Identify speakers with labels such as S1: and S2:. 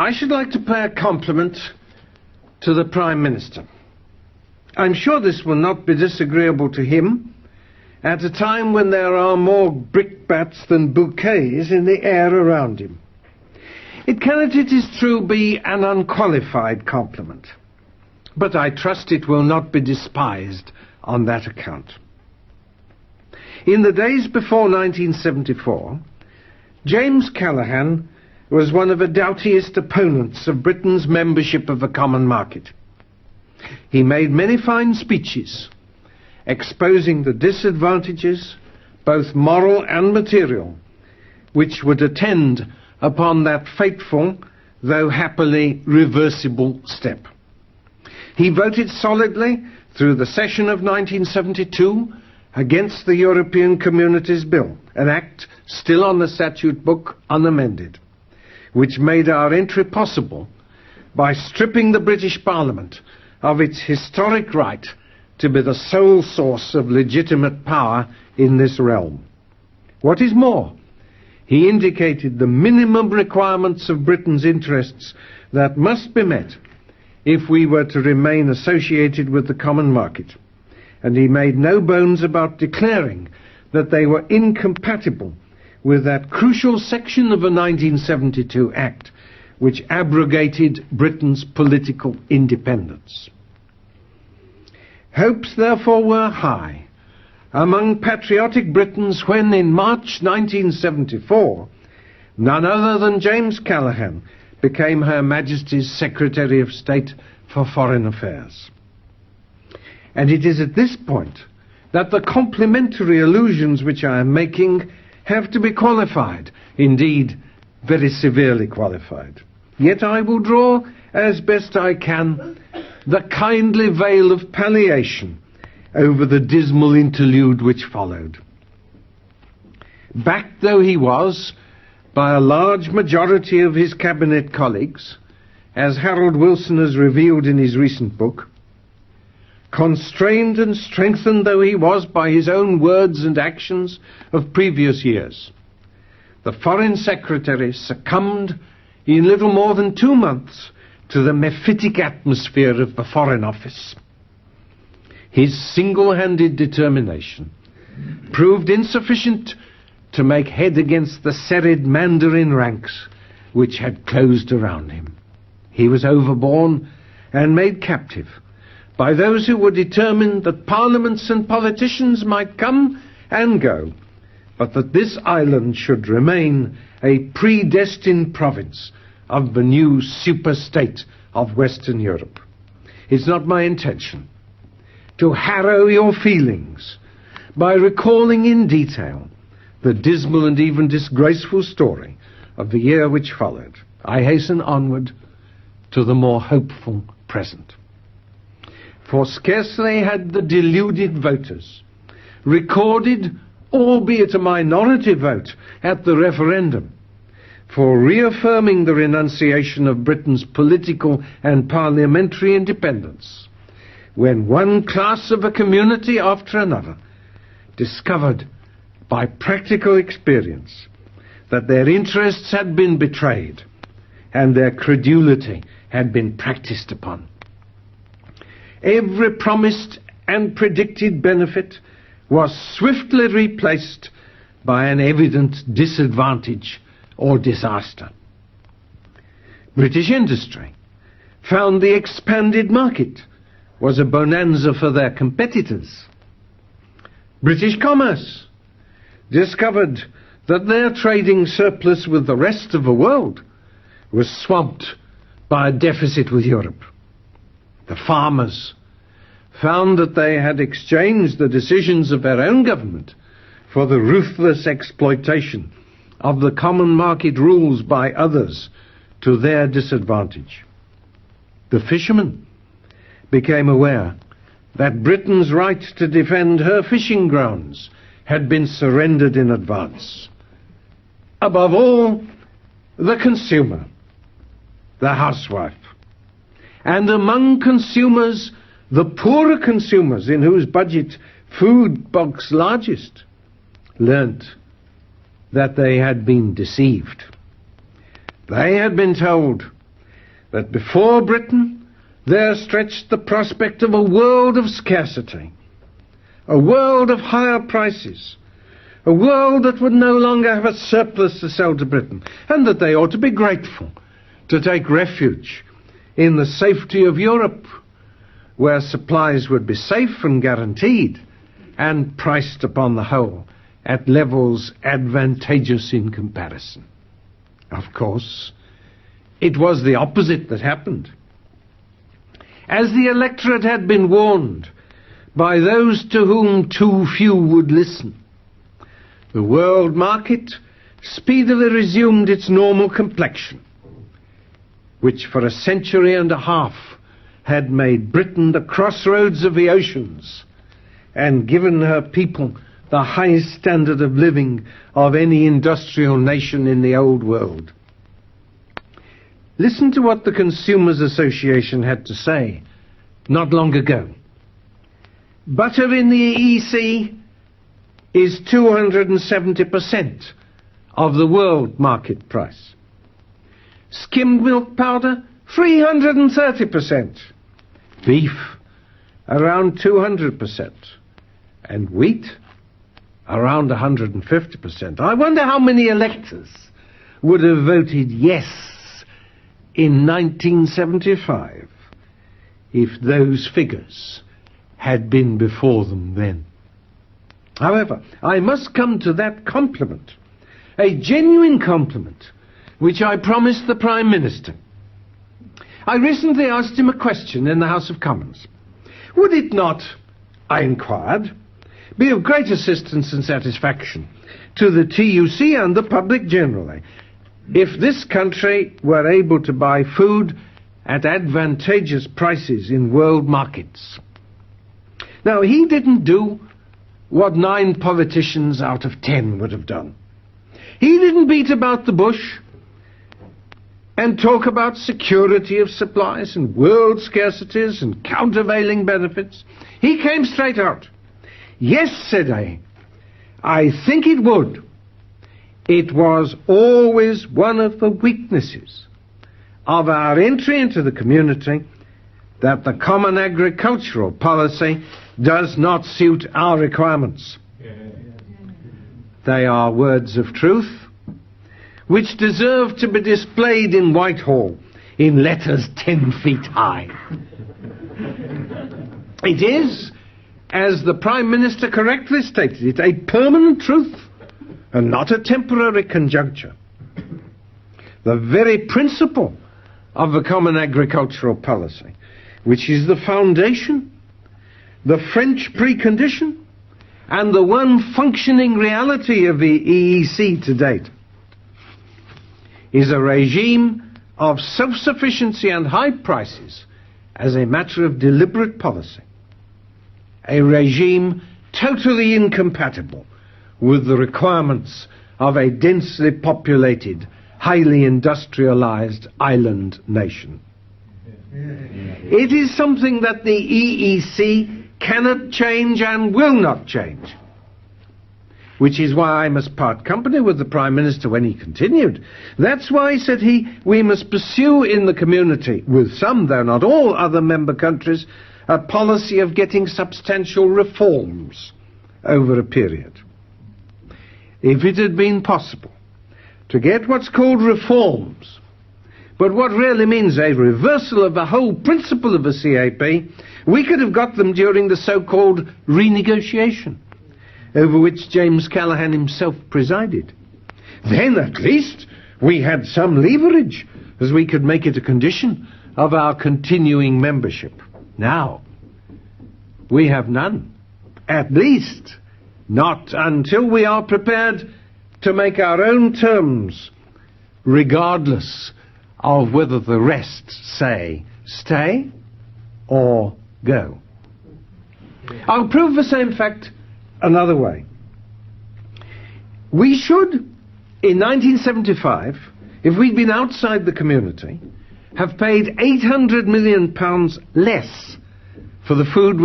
S1: I should like to pay a compliment to the Prime Minister. I'm sure this will not be disagreeable to him at a time when there are more brickbats than bouquets in the air around him. It cannot, it is true, be an unqualified compliment, but I trust it will not be despised on that account. In the days before 1974, James Callaghan was one of the doughtiest opponents of Britain's membership of the common market. He made many fine speeches, exposing the disadvantages, both moral and material, which would attend upon that fateful, though happily reversible step. He voted solidly through the session of 1972 against the European Communities Bill, an act still on the statute book unamended, which made our entry possible by stripping the British Parliament of its historic right to be the sole source of legitimate power in this realm. What is more, he indicated the minimum requirements of Britain's interests that must be met if we were to remain associated with the common market, and he made no bones about declaring that they were incompatible with that crucial section of the 1972 Act which abrogated Britain's political independence. Hopes therefore were high among patriotic Britons when in March 1974 none other than James Callaghan became Her Majesty's Secretary of State for Foreign Affairs. And it is at this point that the complimentary allusions which I am making have to be qualified, indeed very severely qualified. Yet I will draw, as best I can, the kindly veil of palliation over the dismal interlude which followed. Backed though he was by a large majority of his cabinet colleagues, as Harold Wilson has revealed in his recent book, constrained and strengthened though he was by his own words and actions of previous years, the Foreign Secretary succumbed in little more than 2 months to the mephitic atmosphere of the Foreign Office. His single-handed determination proved insufficient to make head against the serried Mandarin ranks which had closed around him. He was overborne and made captive by those who were determined that parliaments and politicians might come and go, but that this island should remain a predestined province of the new super-state of Western Europe. It's not my intention to harrow your feelings by recalling in detail the dismal and even disgraceful story of the year which followed. I hasten onward to the more hopeful present. For scarcely had the deluded voters recorded, albeit a minority vote, at the referendum for reaffirming the renunciation of Britain's political and parliamentary independence, when one class of a community after another discovered by practical experience that their interests had been betrayed and their credulity had been practiced upon. Every promised and predicted benefit was swiftly replaced by an evident disadvantage or disaster. British industry found the expanded market was a bonanza for their competitors. British commerce discovered that their trading surplus with the rest of the world was swamped by a deficit with Europe. The farmers found that they had exchanged the decisions of their own government for the ruthless exploitation of the common market rules by others to their disadvantage. The fishermen became aware that Britain's right to defend her fishing grounds had been surrendered in advance. Above all, the consumer, the housewife, and among consumers, the poorer consumers in whose budget food bulks largest, learnt that they had been deceived. They had been told But before Britain, there stretched the prospect of a world of scarcity, a world of higher prices, a world that would no longer have a surplus to sell to Britain, and that they ought to be grateful to take refuge in the safety of Europe, where supplies would be safe and guaranteed, and priced upon the whole at levels advantageous in comparison. Of course, it was the opposite that happened. As the electorate had been warned by those to whom too few would listen, the world market speedily resumed its normal complexion, which for a century and a half had made Britain the crossroads of the oceans and given her people the highest standard of living of any industrial nation in the old world. Listen to what the Consumers Association had to say not long ago. Butter in the EC is 270% of the world market price. Skimmed milk powder, 330%. Beef, around 200%. And wheat, around 150%. I wonder how many electors would have voted yes in 1975 if those figures had been before them then. However, I must come to that compliment, a genuine compliment, which I promised the Prime Minister. I recently asked him a question in the House of Commons. Would it not, I inquired, be of great assistance and satisfaction to the TUC and the public generally if this country were able to buy food at advantageous prices in world markets? Now, he didn't do what 9 politicians out of 10 would have done. He didn't beat about the bush and talk about security of supplies and world scarcities and countervailing benefits. He came straight out. Yes, said I think it would. It was always one of the weaknesses of our entry into the community that the common agricultural policy does not suit our requirements. They are words of truth, which deserve to be displayed in Whitehall in letters 10 feet high. It is, as the Prime Minister correctly stated it, a permanent truth and not a temporary conjuncture. The very principle of the common agricultural policy, which is the foundation, the French precondition, and the one functioning reality of the EEC to date, is a regime of self-sufficiency and high prices as a matter of deliberate policy, a regime totally incompatible with the requirements of a densely populated, highly industrialized island nation. It is something that the EEC cannot change and will not change, which is why I must part company with the Prime Minister when he continued. That's why, said he, we must pursue in the community, with some, though not all, other member countries, a policy of getting substantial reforms over a period. If it had been possible to get what's called reforms, but what really means a reversal of the whole principle of the CAP, we could have got them during the so-called renegotiation, over which James Callaghan himself presided. Then, at least, we had some leverage, as we could make it a condition of our continuing membership. Now, we have none. At least, not until we are prepared to make our own terms, regardless of whether the rest say stay or go. I'll prove the same fact another way. We should, in 1975, if we'd been outside the community, have paid £800 million less for the food